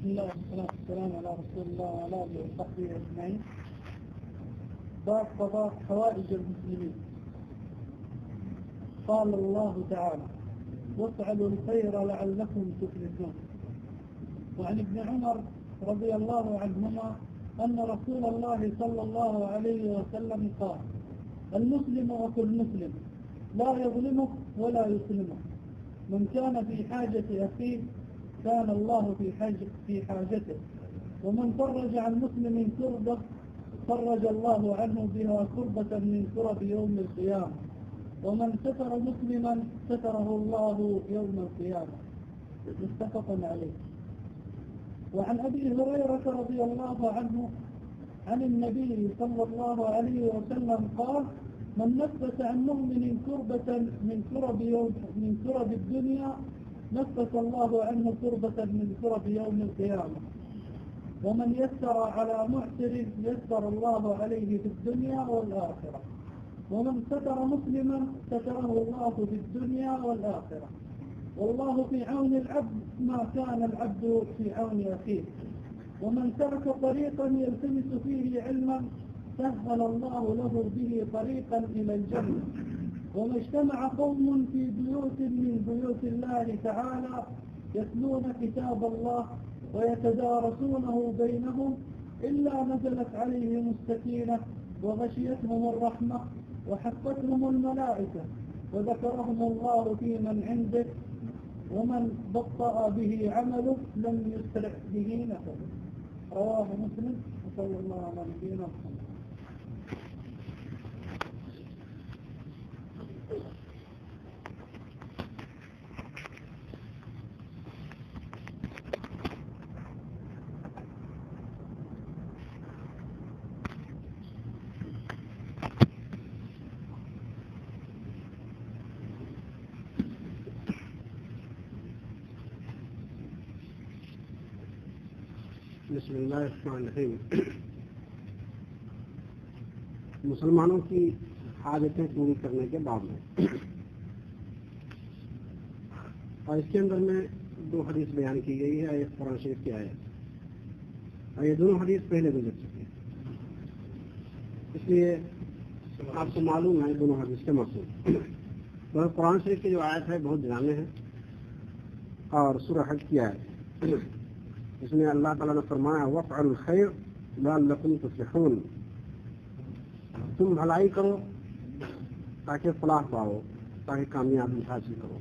الله والصلاة والسلام على رسول الله وعلى آله وصحبه أجمعين. باب قضاء حوائج المسلمين. قال الله تعالى: وافعلوا الخير لعلكم تفلحون. وعن ابن عمر رضي الله عنهما أن رسول الله صلى الله عليه وسلم قال: المسلم أخو المسلم لا يظلمه ولا يسلمه، من كان في حاجة أخيه كان الله في حاجته، ومن فرج عن مسلم كربة فرج الله عنه بها كربة من كرب يوم القيامة، ومن ستر مسلما ستره الله يوم القيامة. متفق عليه. وعن أبي هريرة رضي الله عنه عن النبي صلى الله عليه وسلم قال: من نفس عن مؤمن كربة من كرب الدنيا نفس الله عنه كربة من كرب يوم القيامة، ومن يسر على معسر يسر الله عليه في الدنيا والآخرة، ومن ستر مسلما ستره الله في الدنيا والآخرة، والله في عون العبد ما كان العبد في عون أخيه، ومن ترك طريقا يلتمس فيه علما سهل الله له به طريقا إلى الجنة. وما اجتمع قوم في بيوت من بيوت الله تعالى يتلون كتاب الله ويتدارسونه بينهم إلا نزلت عليهم السكينة وغشيتهم الرحمة وحفتهم الملائكة وذكرهم الله في من عنده، ومن بطأ به عمله لم يسرع به نفسه. رواه مسلم. وصلى الله على نبينا محمد. بسم اللہ الرحمن الرحیم. مسلمانوں کی حاجتیں پوری کرنے کے باب میں، اور اس کے اندر میں دو حدیث بیان کی گئی ہے. ایک قرآن شریف کی آیت، اور یہ دونوں حدیث پہلے گزر چکی ہیں، اس لیے آپ کو معلوم ہے دونوں حدیث کے مقصود. اور قرآن شریف کی جو آیت ہے بہت جامع ہے، اور سورہ حج کی آیت، اس میں اللہ تعالیٰ نے فرمایا: وافعلوا الخیر لعلکم تفلحون. تم بھلائی کرو تاکہ فلاح پاؤ، تاکہ کامیابی حاصل کرو.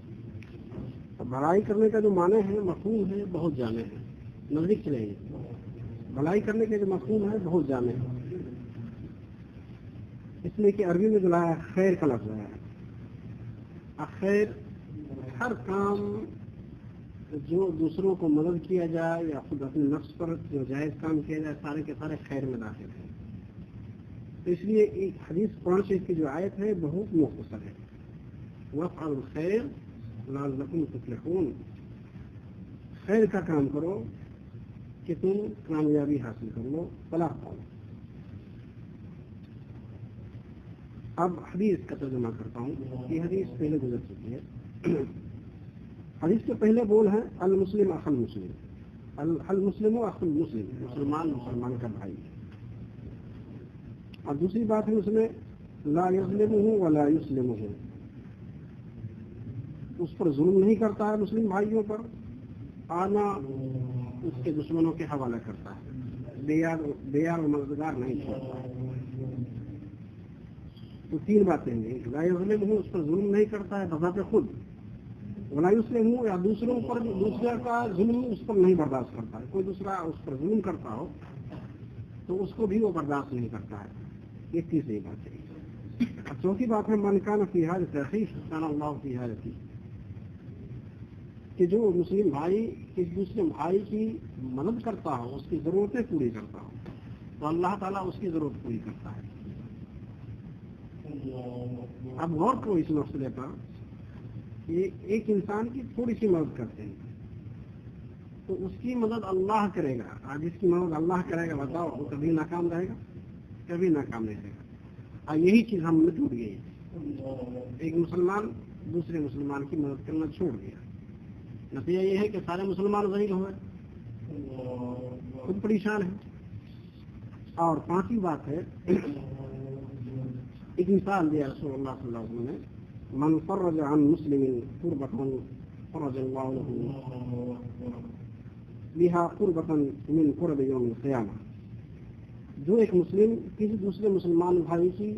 تو بھلائی کرنے کا جو معنی ہے، مفہوم ہے، بہت جامع ہے. نزدیک چلیں گے. بھلائی کرنے کا جو مفہوم ہے بہت جامع ہے، اس لیے کہ عربی میں جو لایا خیر کا لفظ ہے. خیر ہر کام جو دوسروں کو مدد کیا جائے یا خود اپنے نفس پر جو جائز کام کیا جائے، سارے کے سارے خیر میں داخل ہیں. تو اس لیے ایک حدیث قرآن شریف کی جو آیت ہے بہت مختصر ہے: وافعلوا الخیر لعلکم تفلحون. خیر کا کام کرو کہ تم کامیابی حاصل کر لو، فلاح پاؤ. اب حدیث کا ترجمہ کرتا ہوں. یہ حدیث پہلے گزر چکی ہے. حدیث کے پہلے بول ہیں: المسلم اخو المسلم. المسلم اخو المسلم، مسلمان مسلمان کا بھائی. اور دوسری بات ہے اس میں لا یظلمہ ولا یسلمہ، اس پر ظلم نہیں کرتا ہے مسلم بھائیوں پر، آنا اس کے دشمنوں کے حوالے کرتا ہے، بے یار و مددگار نہیں چھوڑتا. تو تین باتیں ہیں: لا یظلمہ، اس پر ظلم نہیں کرتا ہے بذات خود، ولا یسلمہ، یا دوسروں پر دوسرے کا ظلم اس پر نہیں برداشت کرتا ہے. کوئی دوسرا اس پر ظلم کرتا ہو تو اس کو بھی وہ برداشت نہیں کرتا ہے. یہ تیسری بات ہے. اور چوتھی بات ہے: من کان فی حاجۃ اخیہ کان اللہ فی حاجتہ، کہ جو مسلم بھائی کسی دوسرے بھائی کی مدد کرتا ہو، اس کی ضرورتیں پوری کرتا ہو، تو اللہ تعالیٰ اس کی ضرورت پوری کرتا ہے. اب غور کرو اس مسئلے پر. یہ ایک انسان کی تھوڑی سی مدد کرتے ہیں تو اس کی مدد اللہ کرے گا. آج جس کی مدد اللہ کرے گا، بتاؤ وہ کبھی ناکام رہے گا؟ کبھی ناکام نہیں رہے گا. اور یہی چیز ہم نے ٹوٹ گئی. ایک مسلمان دوسرے مسلمان کی مدد کرنا چھوڑ دیا، نتیجہ یہ ہے کہ سارے مسلمان ذلیل ہوئے. خود پریشان ہے. اور پانچویں بات ہے ایک مثال دیا رسول اللہ صلی اللہ علیہ وسلم نے من فرج عن مسلم قربة فرج اللہ له بها قربة من قرب یوم القیامہ. جو ایک مسلم کسی دوسرے مسلمان بھائی کی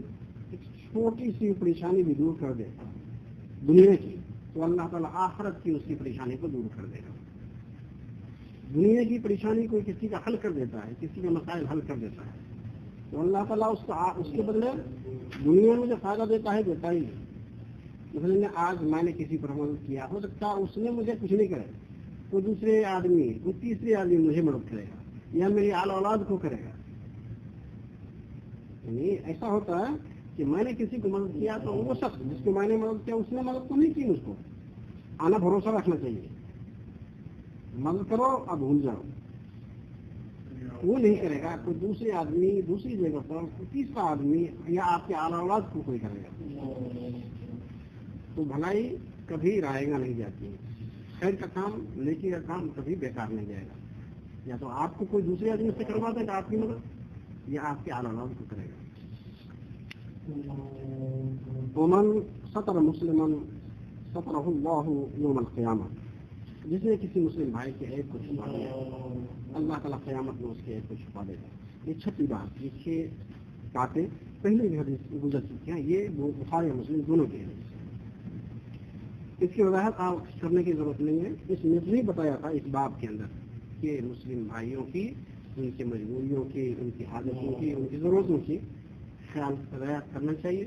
ایک چھوٹی سی پریشانی بھی دور کر دے دنیا کی تو اللہ تعالیٰ آخرت کی اس کی پریشانی کو دور کر دے گا. دنیا کی پریشانی کو کسی کا حل کر دیتا ہے, کسی کا مسائل حل کر دیتا ہے, تو اللہ تعالیٰ اس کے بدلے دنیا میں جو فائدہ دیتا ہے دیتا ہی نہیں. مثلا آج میں نے کسی پر عمل کیا, ہو سکتا ہے اس نے مجھے کچھ نہیں کرے, تو دوسرے آدمی وہ تیسرے آدمی مجھے مدد کرے گا یا میری آل اولاد کو کرے گا. یعنی ایسا ہوتا ہے کہ میں نے کسی کو مدد کیا تو وہ شخص جس کو میں نے مدد کیا اس نے مدد تو نہیں کی, مجھ کو آنا بھروسہ رکھنا چاہیے. مدد کرو اب بھول جاؤ, وہ نہیں کرے گا. کوئی دوسرے آدمی دوسری جگہ پر تیسرا آدمی یا آپ کے آل اولاد کو کوئی کرے گا, تو بھلائی کبھی رائے گا نہیں جاتی. خیر کا کام نیکی کا کام کبھی بیکار نہیں جائے گا. یا تو آپ کو کوئی دوسرے آدمی سے کروا دے گا آپ کی مدد, یا آپ کے آل اولاد کو کرے گا. ومن ستر مسلما سترہ اللہ یوم القیامہ. جس نے کسی مسلم بھائی کے عیب کو چھپا دیا اللہ تعالیٰ قیامت میں اس کے عیب کو چھپا دے گا. یہ چھٹی بات, یہ 6 باتیں پہلے بھی حدیث گزر چکی ہیں. یہ بخاری اور مسلم دونوں کے ہیں. اس کی وضاحت آپ کرنے کی ضرورت نہیں ہے. اس میں نہیں بتایا تھا اس باب کے اندر کہ مسلم بھائیوں کی ان کی مجبوریوں کی, ان کی حاجتوں کی, ان کی ضرورتوں کی خیال رعایت کرنا چاہیے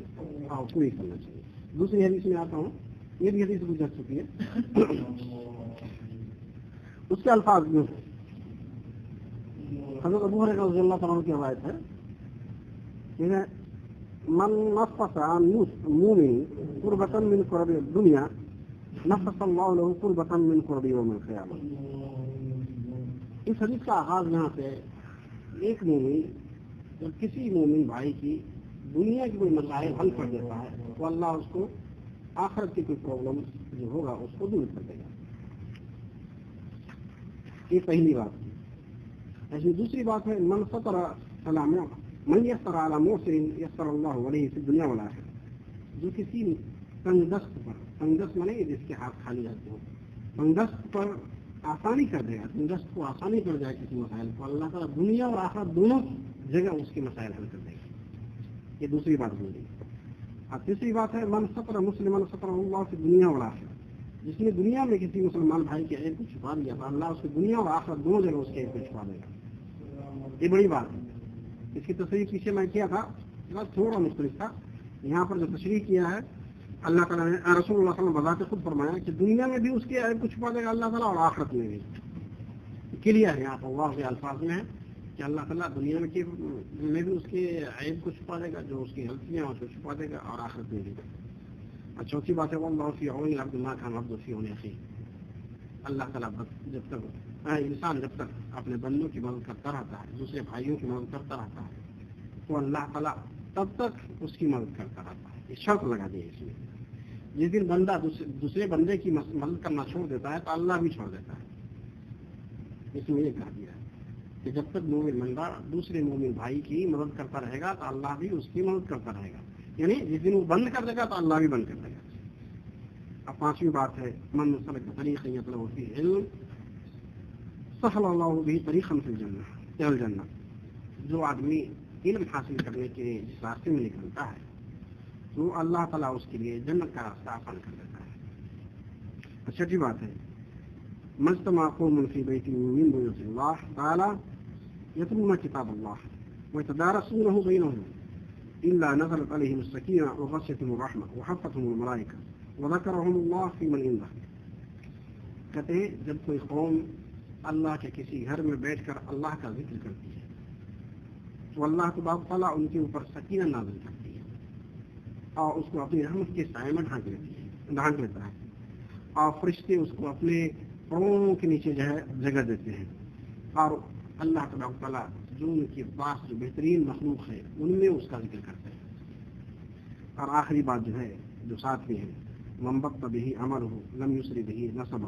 اور پوری کرنا چاہیے. دوسری حدیث میں آتا ہوں, یہ بھی حدیث گزر چکی ہے. اس کے الفاظ میں حضرت ابو ہریرہ رضی اللہ تعالیٰ عنہ کی روایت ہے کہ من نفس عن مؤمن قربة من قرب الدنيا نفس اللہ له قربة من قرب یوم القیامہ. اس حدیث کا آغاز یہاں سے ایک مومن جب کسی مومن بھائی کی دنیا کی کوئی مسائل حل کر دیتا ہے تو اللہ اس کو آخرت کی کوئی پرابلم جو ہوگا اس کو دور کر دے گا. یہ پہلی بات ہے. ایسی دوسری بات ہے من ستر من یسر علی محسن یسر اللہ علیہ فی الدنیا والآخرہ. جو کسی تنگدست پر, تنگدست مانے جس کے ہاتھ خالی رہتے ہوں, تنگدست پر آسانی کر دے گا, تنگدست کو آسانی کر جائے کسی مسائل کو, اللہ تعالیٰ دنیا اور آخرت دونوں جگہ اس کے مسائل حل کر دے گا. یہ دوسری بات بولی. اور تیسری بات ہے من ستر مسلمان ستر اللہ فی الدنیا والآخرہ. جس نے دنیا میں کسی مسلمان بھائی کے عیب کو چھپا دیا تھا اللہ اس کو دنیا اور آخرت دونوں جگہ اس کے عیب کو چھپا دے گا. یہ بڑی بات ہے. اس کی تصریح پیچھے میں کیا تھا, تھوڑا مختلف تھا. یہاں پر جو تشریح کیا ہے اللہ تعالیٰ نے رسول اللہ صلی اللہ علیہ وسلم بذات خود فرمایا کہ دنیا میں بھی اس کے عیب کو چھپا دے گا اللہ تعالیٰ اور آخرت میں بھی. کلیئر ہے, یہاں پر اللہ کے الفاظ میں ہے کہ اللہ تعالیٰ دنیا میں بھی اس کے عیب کو چھپا دے گا, جو اس کی غلطیاں اس کو چھپا دے گا, اور آخرت میں بھی. اور چوتھی بات ہے واللہ فی عون العبد ما کان العبد فی عون اخیہ. اللہ تعالیٰ جب تک انسان جب تک اپنے بندوں کی مدد کرتا رہتا ہے, دوسرے بھائیوں کی مدد کرتا رہتا ہے, تو اللہ تعالیٰ تب تک اس کی مدد کرتا رہتا ہے. یہ شرط لگا دی ہے اس میں. جس دن بندہ دوسرے بندے کی مدد کرنا چھوڑ دیتا ہے تو اللہ بھی چھوڑ دیتا ہے. اس میں یہ کہا دیا ہے کہ جب تک مومن بندہ دوسرے مومن بھائی کی مدد کرتا رہے گا تو اللہ بھی اس کی مدد کرتا رہے گا. یعنی جس دن وہ بند کر دے گا تو اللہ بھی بند کر دے گا. اب پانچویں بات ہے من سلک طریقا یطلب فیہ علم سہل اللہ بہ طریقا فی الجنہ. جو آدمی علم حاصل کرنے کے جس راستے میں نکلتا ہے تو اللہ تعالیٰ اس کے لیے جنت کا راستہ آسان کر دیتا ہے. چھٹی بات ہے مجتمع قوم فی بیت من بیوت اللہ تعالی یتلون کتاب اللہ ویتدارسونہ بینہم الا نزلت علیہم السکینہ وغشیتہم الرحمہ وحفتہم الملائکہ وذکرہم اللہ فی من عنده. کہتے ہیں جب کوئی قوم اللہ کے کسی گھر میں بیٹھ کر اللہ کا ذکر کرتی ہے تو اللہ تبارک تعالیٰ ان کے اوپر سکینہ نازل کرتی ہے اور اس کو اپنی رحمت کے سائے میں ڈھانک لیتا ہے, اور فرشتے اس کو اپنے پاؤں کے نیچے جو ہے جگہ دیتے ہیں, اور اللہ تبارک تعالیٰ جو ان کے پاس جو بہترین مخلوق ہے ان میں اس کا ذکر کرتے ہیں. اور آخری بات جو ہے جو ساتھ میں ہے من بطأ بہ عملہ لم یسرع بہ نسبہ.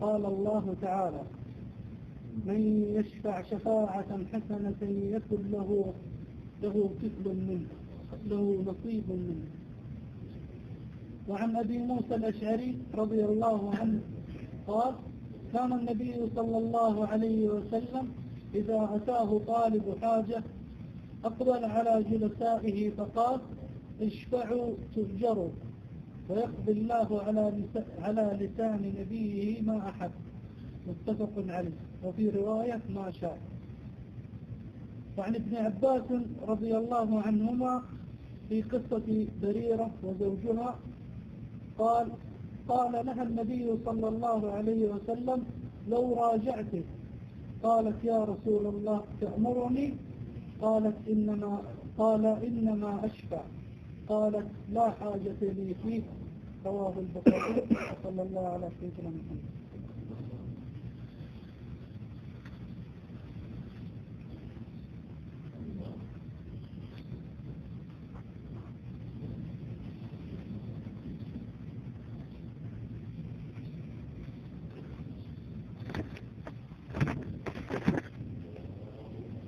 قال الله تعالى: من يشفع شفاعة حسنة يكن له كفل منه، له نصيب منه. وعن أبي موسى الأشعري رضي الله عنه قال: كان النبي صلى الله عليه وسلم إذا أتاه طالب حاجة أقبل على جلسائه فقال: اشفعوا تؤجروا، ويقضي الله على لسان نبيه ما أحب. متفق عليه. وفي رواية ما شاء. وعن ابن عباس رضي الله عنهما في قصة بريرة وزوجها قال لها النبي صلى الله عليه وسلم: لو راجعتك. قالت: يا رسول الله تأمرني؟ قال: إنما أشفع. قالت: لا حاجة لي فيه. رواه البخاري. صلى الله على سيدنا محمد.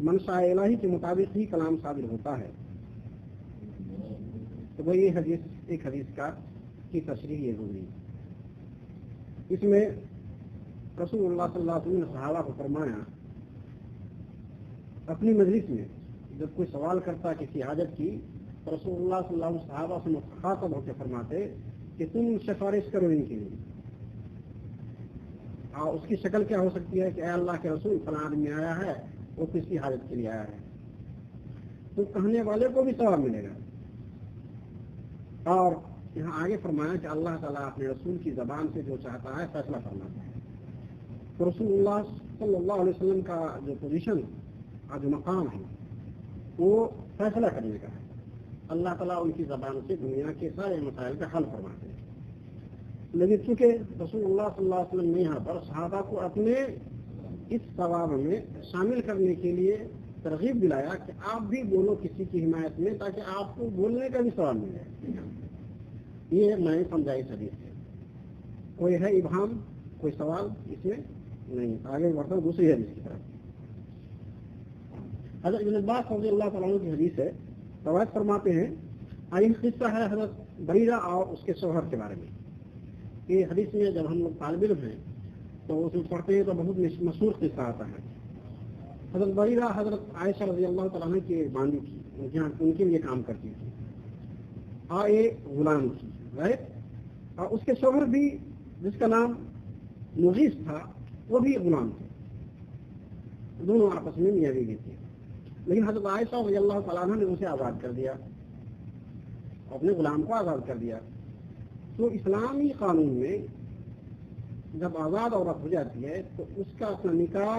منشاء الہی کے مطابق ہی کلام صادر ہوتا ہے. تو وہ یہ حدیث ایک حدیث کی تشریح یہ ہوئی. اس میں رسول اللہ صلی اللہ علیہ وسلم نے صحابہ کو فرمایا اپنی مجلس میں جب کوئی سوال کرتا کسی حاجت کی تو رسول اللہ صلی اللہ علیہ وسلم صحابہ سے مخاطب ہو کے فرماتے کہ تم سفارش کرو ان کے لیے. اور اس کی شکل کیا ہو سکتی ہے کہ اے اللہ کے رسول فلاں آدمی آیا ہے وہ کس کی حاجت کے لیے آیا ہے, تو کہنے والے کو بھی ثواب ملے گا. اور یہاں آگے فرمایا کہ اللہ تعالیٰ اپنے رسول کی زبان سے جو چاہتا ہے فیصلہ فرماتا ہے. تو رسول اللہ صلی اللہ علیہ وسلم کا جو پوزیشن اور جو مقام ہے وہ فیصلہ کرنے کا ہے. اللہ تعالیٰ ان کی زبان سے دنیا کے سارے مسائل کا حل فرماتے ہیں. لیکن چونکہ رسول اللہ صلی اللہ علیہ وسلم نے یہاں پر صحابہ کو اپنے اس ثواب میں شامل کرنے کے لیے ترغیب دلایا کہ آپ بھی بولو کسی کی حمایت میں تاکہ آپ کو بولنے کا بھی ثواب مل جائے. یہ میں نے سمجھا اس حدیث سے. کوئی ہے ابہام, کوئی سوال اس میں نہیں. آگے بڑھتا ہوں دوسری حدیث کی طرف. حضرت ابن عباس رضی اللہ تعالیٰ عنہ کی حدیث ہے. روایت فرماتے ہیں یہ قصہ ہے حضرت بریرہ اور اس کے شوہر کے بارے میں. یہ حدیث میں جب ہم لوگ طالب علم ہیں تو اس میں پڑھتے ہیں تو بہت مشہور قصہ آتا ہے. حضرت بریرہ حضرت عائشہ رضی اللہ تعالیٰ عنہ کی باندھی تھی, ان کے لیے کام کرتی تھی. اور ایک غلام تھی رائٹ, اور اس کے شوہر بھی جس کا نام مغیث تھا وہ بھی غلام تھے. دونوں آپس میں میاں بیوی تھے. لیکن حضرت عائشہ رضی اللہ تعالیٰ عنہ نے اسے آزاد کر دیا, اپنے غلام کو آزاد کر دیا. تو اسلامی قانون میں جب آزاد عورت ہو جاتی ہے تو اس کا اپنا نکاح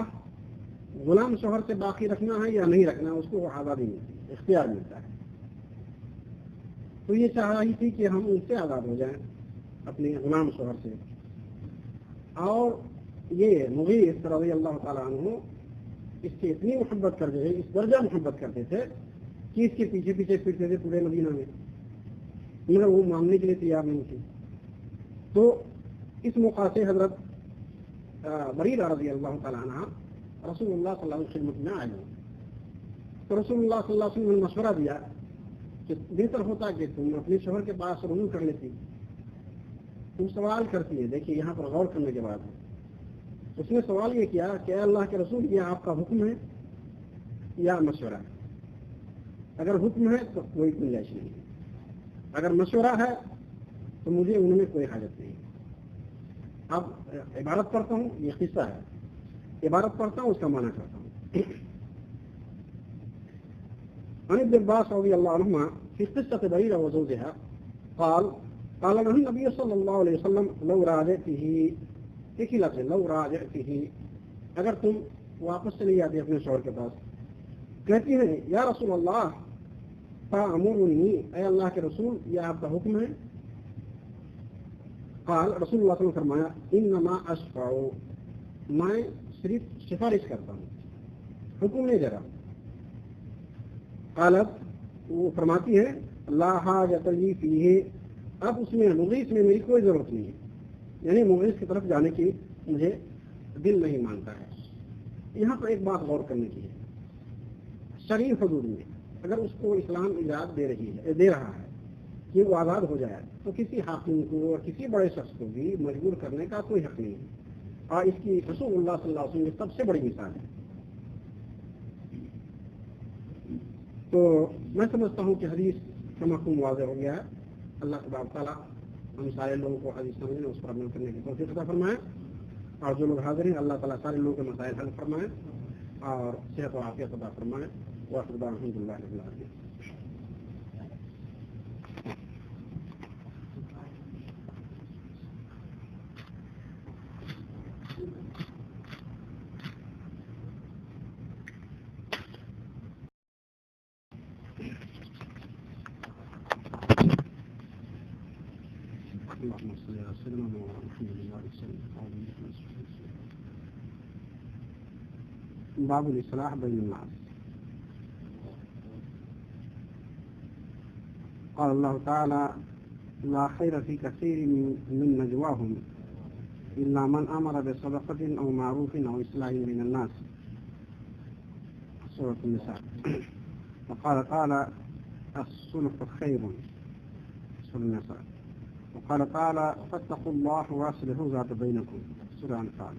غلام شوہر سے باقی رکھنا ہے یا نہیں رکھنا ہے, اس کو آزادی ملتی ہے, اختیار ملتا ہے. تو یہ چاہ رہی تھی کہ ہم ان سے آزاد ہو جائیں اپنے غلام شوہر سے. اور یہ مغیث رضی اللہ تعالیٰ عنہ اس سے اتنی محبت کرتے تھے, اس درجہ محبت کرتے تھے کہ اس کے پیچھے پیچھے پھرتے تھے پورے مدینہ میں, مگر وہ ماننے کے لیے تیار نہیں تھی. تو اس موقع سے حضرت بریرہ رضی اللہ تعالیٰ عنہ رسول اللہ صلی اللہ علیہ وسلم میں آئے. تو رسول اللہ صلی اللہ علیہ وسلم نے مشورہ دیا کہ بہتر ہوتا کہ تم اپنے شوہر کے پاس رجوع کر لیتی. تم سوال کرتی ہے, دیکھیے یہاں پر غور کرنے کے بعد اس نے سوال یہ کیا کہ اللہ کے رسول یہ آپ کا حکم ہے یا مشورہ ہے؟ اگر حکم ہے تو کوئی گنجائش نہیں ہے, اگر مشورہ ہے تو مجھے ان میں کوئی حاجت نہیں. اب عبارت پڑھتا ہوں, یہ قصہ ہے, عبارت پڑھتا ہوں اس کا معنی کرتا ہوں. عن ابن عباس رضی اللہ عنہما فی قصة بریرہ وزوجها قال قال له النبي صلی اللہ علیہ وسلم لو راجعته, ایک ہی لفظ لو راجعته, اگر تم واپس چلی جاتی اپنے شوہر کے پاس. کہتی ہیں یا رسول اللہ فامرنی, اے اللہ کے رسول یہ آپ کا حکم ہے. قال رسول اللہ صلی اللہ علیہ وسلم فرمایا انما اشفع, میں صرف سفارش کرتا ہوں, حکم نہیں دے رہا. قالت, وہ فرماتی ہے لا حاجت لی فیہ, اب اس میں مغیث میں میری کوئی ضرورت نہیں ہے, یعنی مغیث کی طرف جانے کی مجھے دل نہیں مانتا ہے. یہاں پر ایک بات غور کرنے کی ہے, شرعی حدود میں اگر اس کو اسلام اجازت دے رہا ہے کہ وہ آزاد ہو جائے تو کسی حاکم کو اور کسی بڑے شخص کو بھی مجبور کرنے کا کوئی حق نہیں ہے. اور اس کی رسول اللہ صلی اللہ علیہ وسلم کی سب سے بڑی مثال ہے. تو میں سمجھتا ہوں کہ حدیث کا مفہوم واضح ہو گیا ہے. اللہ تبارک تعالیٰ ہم سارے لوگوں کو حدیث سمجھنے اس پر عمل کرنے کی توفیق عطا فرمائے, اور جو لوگ حاضر ہیں اللہ تعالیٰ سارے لوگوں کے مسائل حل فرمائے اور صحت و عافیت عطا فرمائے. الحمد للہ رب العالمین. باب الاصلاح بین الناس. قال الله تعالى لا خير في كثير من نجواهم إلا من أمر بصدقة أو معروف أو إصلاح بين الناس. سورة النساء وقال تعالى الصلح خير سورة النساء وقال تعالى فاتقوا الله واصلحوا ذات بينكم سورة الأنفال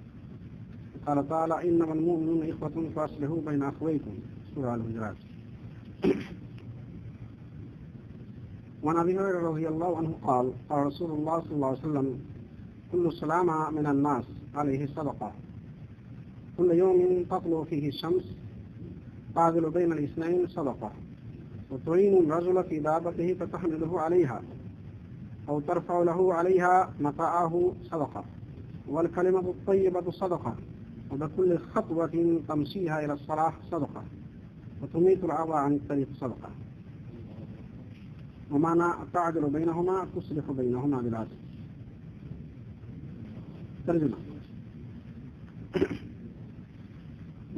وقال تعالى إنما المؤمنون إخوة فاصلحوا بين أخويكم سورة الحجرات. وعن أبي هريرة رضي الله عنه قال قال رسول الله صلى الله عليه وسلم كل سلامة من الناس عليه صدقة كل يوم تطلع فيه الشمس تعدل بين الاثنين صدقة وتعين الرجل في دابته فتحمله عليها أو ترفع له عليها متاعه صدقة والكلمة الطيبة صدقة وبكل خطوة تمشيها إلى الصلاة صدقة وتميت العوى عن الطريق صدقة ومعنى تعدل بينهما تصلح بينهما بالعدل. ترجمة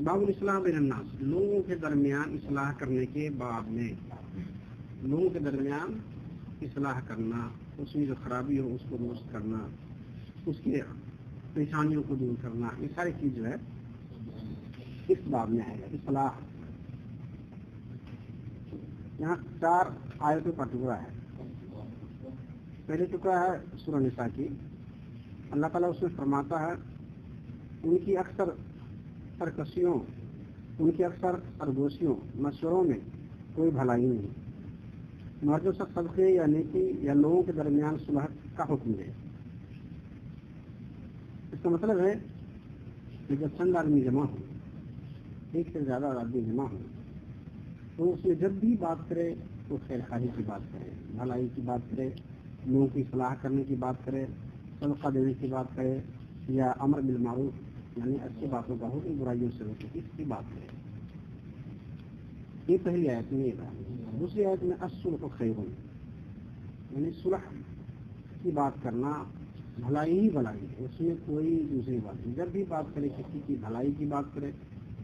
باب الاصلاح بین الناس لوگوں کے درمیان اصلاح کرنے کے بعد میں لوگوں کے درمیان اصلاح کرنا اس میں جو خرابی ہو اس کو درست کرنا اس کے پریشانیوں کو دور کرنا یہ ساری چیز جو ہے اس باب میں ہے اصلاح. یہاں 4 آیتوں کا ٹکڑا ہے. پہلے ٹکڑا ہے سورہ نساء کی. اللہ تعالیٰ اس میں فرماتا ہے ان کی اکثر سرکشیوں ان کی اکثر سرگوشیوں مشوروں میں کوئی بھلائی نہیں مگر سب صدقے یا نیکی یا لوگوں کے درمیان صلح کا حکم دے. اس کا مطلب ہے کہ جب چند آدمی جمع ہوں ایک سے زیادہ آدمی جمع ہوں تو اس میں جب بھی بات کرے تو خیر خواہی کی بات کرے بھلائی کی بات کرے لوگوں کی صلاح کرنے کی بات کرے صدقہ دینے کی بات کرے یا امر بالمعروف یعنی اچھی باتوں کا حکم برائیوں سے روکے اس کی بات کرے. یہ پہلی آیت میں یہ تھا. دوسری آیت میں الصلح خیر یعنی صلح کی بات کرنا بھلائی ہی بھلائی ہے اس میں کوئی دوسری بات نہیں. جب بھی بات کرے کسی کی بھلائی کی بات کرے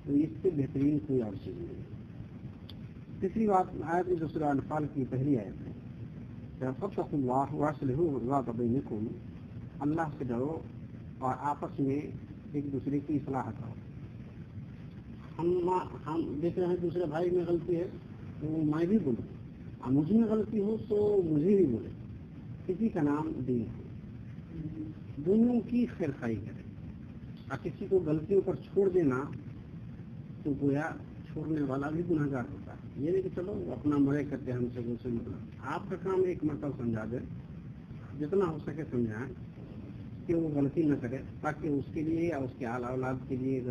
تو اس سے بہترین کوئی اور چیز نہیں. تیسری بات آیت میں سورہ انفال کی پہلی آیت ہے فاتقوا اللہ واصلحوا ذات بینکم اللہ سے ڈرو اور آپس میں ایک دوسرے کی اصلاح کرو. ہم دیکھ رہے ہیں دوسرے بھائی میں غلطی ہے تو میں بھی بولوں اور مجھ میں غلطی ہو تو مجھے بھی بولے. کسی کا نام دین ہے دونوں کی خیر خواہی کرے اور کسی کو غلطیوں پر چھوڑ دینا تو گویا چھوڑنے والا بھی گنہگار ہوتا ہے. یہ نہیں کہ چلو اپنا مرے کرتے ہم سے دوسرے مطلب آپ کا کام ایک مرتبہ سمجھا دیں جتنا ہو سکے سمجھائیں کہ وہ غلطی نہ کرے تاکہ اس کے لیے یا اس کے اعلیٰ اولاد کے لیے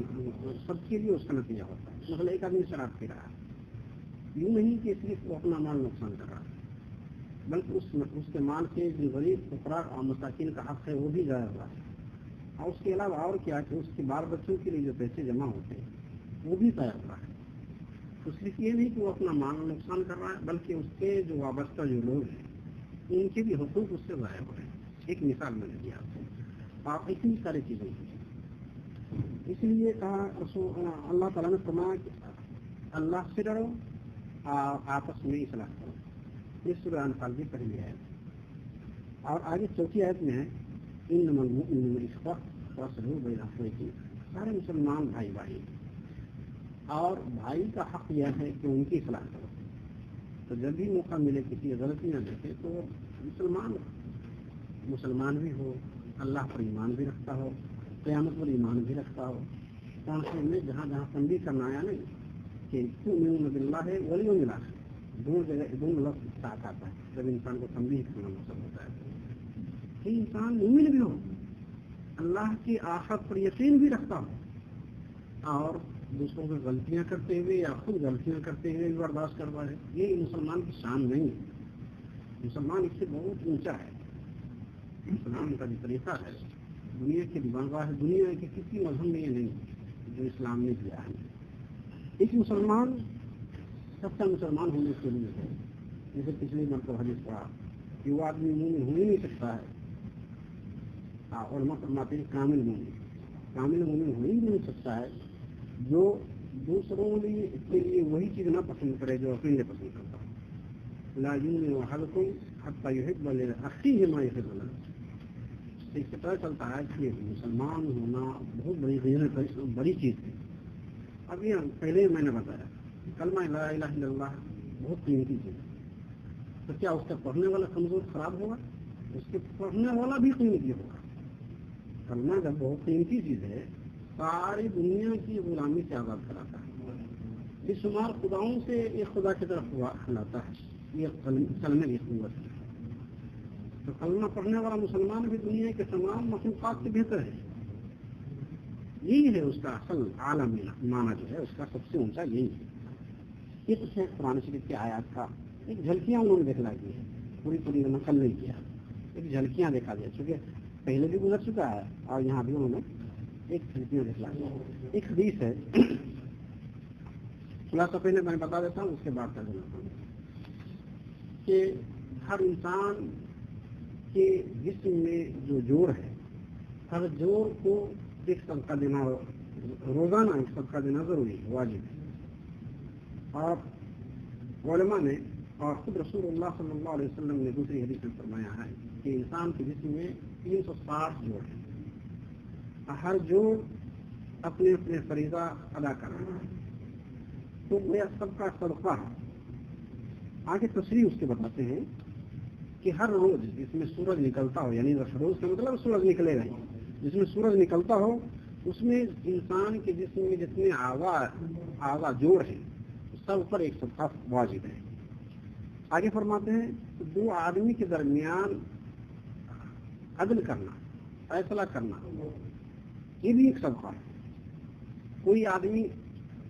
سب کے لیے اس کا نتیجہ ہوتا ہے. مثلا ایک آدمی شراب پی رہا ہے یوں نہیں کہ صرف وہ اپنا مال نقصان کر رہا ہے بلکہ اس کے مال سے جو غریب فقراء اور مساکین کا حق ہے وہ بھی ضائع ہوا ہے اور اس کے علاوہ اور کیا کہ اس کے بال بچوں کے لیے جو پیسے جمع ہوتے ہیں وہ بھی ضائع ہوا ہے. تو صرف یہ نہیں کہ وہ اپنا مال نقصان کر رہا ہے بلکہ اس کے جو وابستہ جو لوگ ہیں ان کے بھی حقوق اس سے ضائع ہو رہے ہیں. ایک مثال میں نے دیا آپ کو اور اتنی ساری چیزیں اس لیے کہا اللہ تعالیٰ نے فرمایا کہ اللہ سے ڈرو اور آپس میں اصلاح کرو. یہ سورہ انفال کی پہلی آیت اور آگے چوتھی آیت میں ہے انما المؤمنون اخوة فاصلحوا بین اخویکم سارے مسلمان بھائی بھائی اور بھائی کا حق یہ ہے کہ ان کی اصلاح کرو. تو جب بھی موقع ملے کسی غلطی نہ دیکھے تو مسلمان بھی ہو اللہ پر ایمان بھی رکھتا ہو قیامت پر ایمان بھی رکھتا ہو کانسل میں جہاں جہاں تنبیہ کرنا آیا نہیں کہ تؤمنون باللہ والیوم الآخر دونوں لفظ ساتھ آتا ہے جب انسان کو تنبیہ کرنا مقصد ہوتا ہے کہ انسان مومن بھی ہو اللہ کی آخرت پر یقین بھی رکھتا ہو اور دوسروں کی غلطیاں کرتے ہوئے یا خود غلطیاں کرتے ہوئے بھی برداشت کرتا ہے. یہ مسلمان کی شان نہیں ہے. مسلمان اس سے بہت اونچا ہے. اسلام کا جو طریقہ ہے دنیا کے دیوانگاہ ہے دنیا کے کسی مذہب میں یہ نہیں جو اسلام نے دیا ہے. ایک مسلمان سچا مسلمان ہونے کے لیے ہے جیسے پچھلی مرتبہ حدیث پڑھا کہ وہ آدمی مومن ہو ہی نہیں سکتا ہے اور فرماتے ہیں کامل مومن ہو ہی نہیں سکتا ہے جو دوسروں کے لیے وہی چیز نہ پسند کرے جو اپنے لیے پسند کرتا ہے. لا یؤمن احدکم حتی یحب لاخیہ ما یحب لنفسہ. اس سے پتہ چلتا ہے کہ مسلمان ہونا بہت بڑی چیز ہے. اب یہ پہلے میں نے بتایا کلمہ لا الہ الا اللہ بہت قیمتی چیز ہے، تو کیا اس کا پڑھنے والا کمزور خراب ہوگا؟ اس کے پڑھنے والا بھی قیمتی ہوگا۔ کلمہ جب بہت قیمتی چیز ہے، ساری دنیا کی غلامی سے آزاد کراتا ہے، بے شمار خداؤں سے ایک خدا کی طرف لاتا ہے، یہ کلمے کی قوت ہے۔ تو کلمہ پڑھنے والا مسلمان بھی دنیا کے تمام مخلوقات سے بہتر ہے۔ یہی ہے اس کا اصل عالم معنی جو ہے، اس کا سب سے اونچا یہی ہے۔ یہ کچھ ہے قرآن شریف کی آیات کا ایک جھلکیاں انہوں نے دکھلا دی ہے، پوری نقل نہیں کیا، ایک جھلکیاں دکھا دیا، چونکہ پہلے بھی گزر چکا ہے اور یہاں بھی انہوں نے ایک جھلکیاں دکھلا دی۔ ایک حدیث ہے، خلاصہ پہلے میں بتا دیتا ہوں، اس کے بعد کر دیتا ہوں کہ ہر انسان کے جسم میں جو جوڑ ہے، ہر جوڑ کو ایک صدقہ دینا، روزانہ ایک صدقہ دینا ضروری ہے، واجب ہے۔ اور علماء نے اور خود رسول اللہ صلی اللہ علیہ وسلم نے دوسری حدیث میں فرمایا ہے کہ انسان کے جسم میں 360 جوڑ ہیں، ہر جوڑ اپنے اپنے فریضہ ادا کر رہا ہے، تو یہ سب کا صدقہ ہے۔ آگے تصریح اس کے بتاتے ہیں کہ ہر روز جس میں سورج نکلتا ہو، یعنی روز کا مطلب سورج نکلے گا، جس میں سورج نکلتا ہو اس میں انسان کے جسم میں جتنے اعضاء جوڑ ہیں سب پر ایک صدقہ واجب ہے۔ آگے فرماتے ہیں دو آدمی کے درمیان عدل کرنا، فیصلہ کرنا، یہ بھی ایک صدقہ ہے۔ کوئی آدمی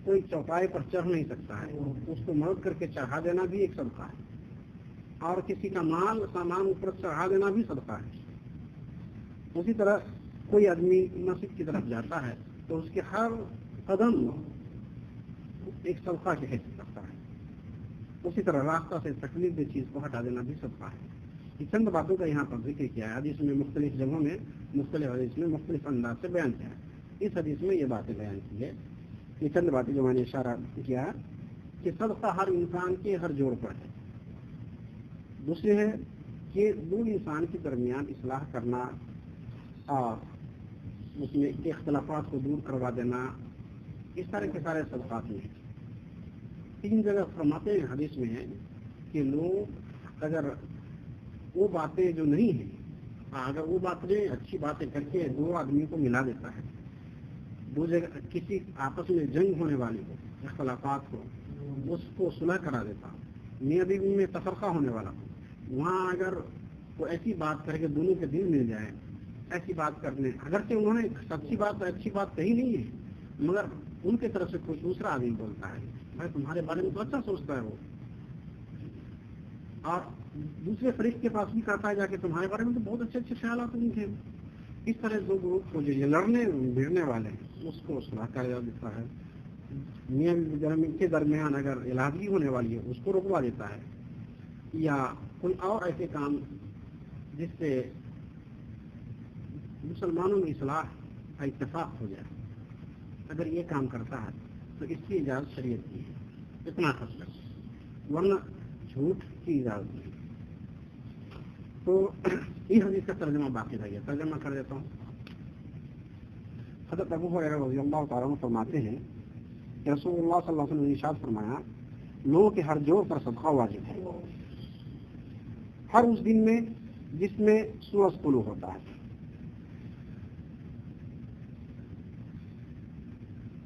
کوئی چوپائے پر چڑھ نہیں سکتا ہے، اس کو مدد کر کے چڑھا دینا بھی ایک صدقہ ہے، اور کسی کا مال سامان اوپر چڑھا دینا بھی صدقہ ہے۔ اسی طرح کوئی آدمی مسجد کی طرف جاتا ہے تو اس کے ہر قدم ایک صدقہ کی حیثیت رکھتا ہے۔ اسی طرح راستہ سے تکلیف دہ چیز کو ہٹا دینا بھی صدقہ ہے۔ یہ چند باتوں کا یہاں پر ذکر کیا ہے، حدیث میں مختلف جگہوں میں مختلف انداز سے بیان کیا ہے۔ اس حدیث میں یہ باتیں بیان کی ہے، یہ چند باتیں جو میں نے اشارہ کیا کہ صدقہ ہر انسان کے ہر جوڑ پر ہے۔ دوسری ہے کہ دو انسان کے درمیان اصلاح کرنا اور اس میں اختلافات کو دور کروا دینا، اس طرح کے سارے صدقات میں ہیں۔ تین جگہ فرماتے ہیں حدیث میں ہے کہ لوگ اگر وہ باتیں جو نہیں ہیں، اگر وہ باتیں اچھی باتیں کر کے دو آدمی کو ملا دیتا ہے، دو جگہ کسی آپس میں جنگ ہونے والی ہو، اختلافات کو اس کو صلح کرا دیتا، میاں بیوی میں تفرقہ ہونے والا ہو، وہاں اگر وہ ایسی بات کر کے دونوں کے دل مل جائے، ایسی بات کرنے، اگرچہ انہوں نے سچی بات اچھی بات کہی نہیں ہے، مگر ان کی طرف سے کوئی دوسرا آدمی بولتا ہے بھائی تمہارے بارے میں تو اچھا سوچتا ہے وہ، اور دوسرے فریق کے پاس بھی کہتا ہے جا کے تمہارے بارے میں تو بہت اچھے اچھے خیالات ان کے، اس طرح دو گروپ کو جو یہ لڑنے بھیڑنے والے ہیں اس کو صلاح کر دیتا ہے۔ میاں کے درمیان اگر علیحدگی ہونے والی ہے اس کو رکوا دیتا ہے، یا کوئی اور ایسے کام جس سے مسلمانوں میں اصلاح کا اتفاق ہو جائے، اگر یہ کام کرتا ہے تو اس کی اجازت شریعت کی ہے، اتنا خرچ کر، ورنہ جھوٹ کی اجازت نہیں۔ تو یہ حدیث کا ترجمہ باقی رہ گیا، ترجمہ کر دیتا ہوں۔ حضرت ابو ہریرہ رضی اللہ تعالیٰ عنہ فرماتے ہیں کہ رسول اللہ صلی اللہ علیہ وسلم نے ارشاد فرمایا لوگوں کے ہر جوڑ پر صدقہ واجب ہے، ہر اس دن میں جس میں سورج طلوع ہوتا ہے۔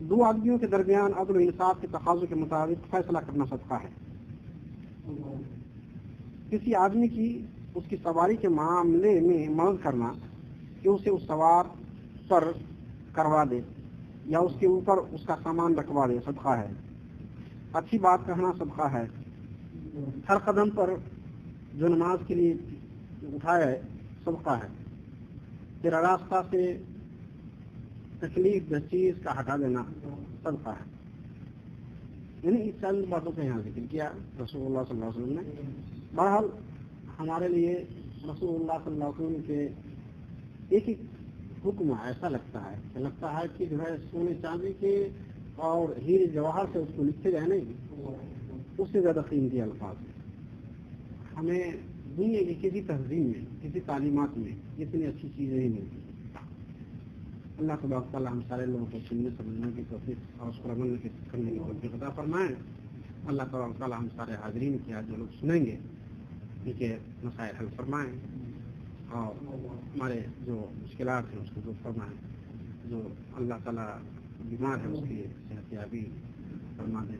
دو آدمیوں کے درمیان عدل و انصاف کے تقاضوں کے مطابق فیصلہ کرنا صدقہ ہے۔ کسی آدمی کی اس کی سواری کے معاملے میں مدد کرنا کہ اسے اس سوار پر کروا دے یا اس کے اوپر اس کا سامان رکھوا دے، صدقہ ہے۔ اچھی بات کہنا صدقہ ہے۔ ہر قدم پر جو نماز کے لیے اٹھائے صدقہ ہے۔ پھر راستہ سے تکلیف دہ چیز کا ہٹا دینا صدقہ ہے۔ یعنی اس چند باتوں کا یہاں ذکر کیا رسول اللہ صلی اللہ علیہ وسلم نے۔ بہرحال ہمارے لیے رسول اللہ صلی اللہ علیہ وسلم کے ایک ایک حکم ایسا لگتا ہے کہ جو ہے سونے چاندی کے اور ہیرے جواہر سے اس کو لکھے جائے نہیں، اس سے زیادہ قیمتی الفاظ ہیں۔ ہمیں دنیا کی کسی تہذیب میں، کسی تعلیمات میں اتنی اچھی چیزیں نہیں ملتی۔ اللہ تبارک و تعالیٰ ہم سارے لوگوں کو سننے سمجھنے کی توفیق اور اس پر عمل کرنے کی توفیق عطا فرمائے۔ اللہ تعالیٰ ہم سارے حاضرین کیا جو لوگ سنیں گے ان کے مسائل حل فرمائیں اور ہمارے جو مشکلات ہیں اس کو دور فرمائیں. جو اللہ تعالیٰ بیمار ہے اس کی صحت یابی فرما دیں.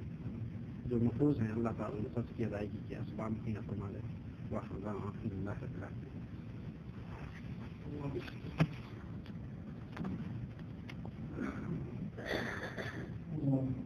جو محفوظ ہیں اللہ تعالیٰ ان سب کی ادائیگی کے اسباب مہیا فرما دیں. الحمد للہ رب العالمین.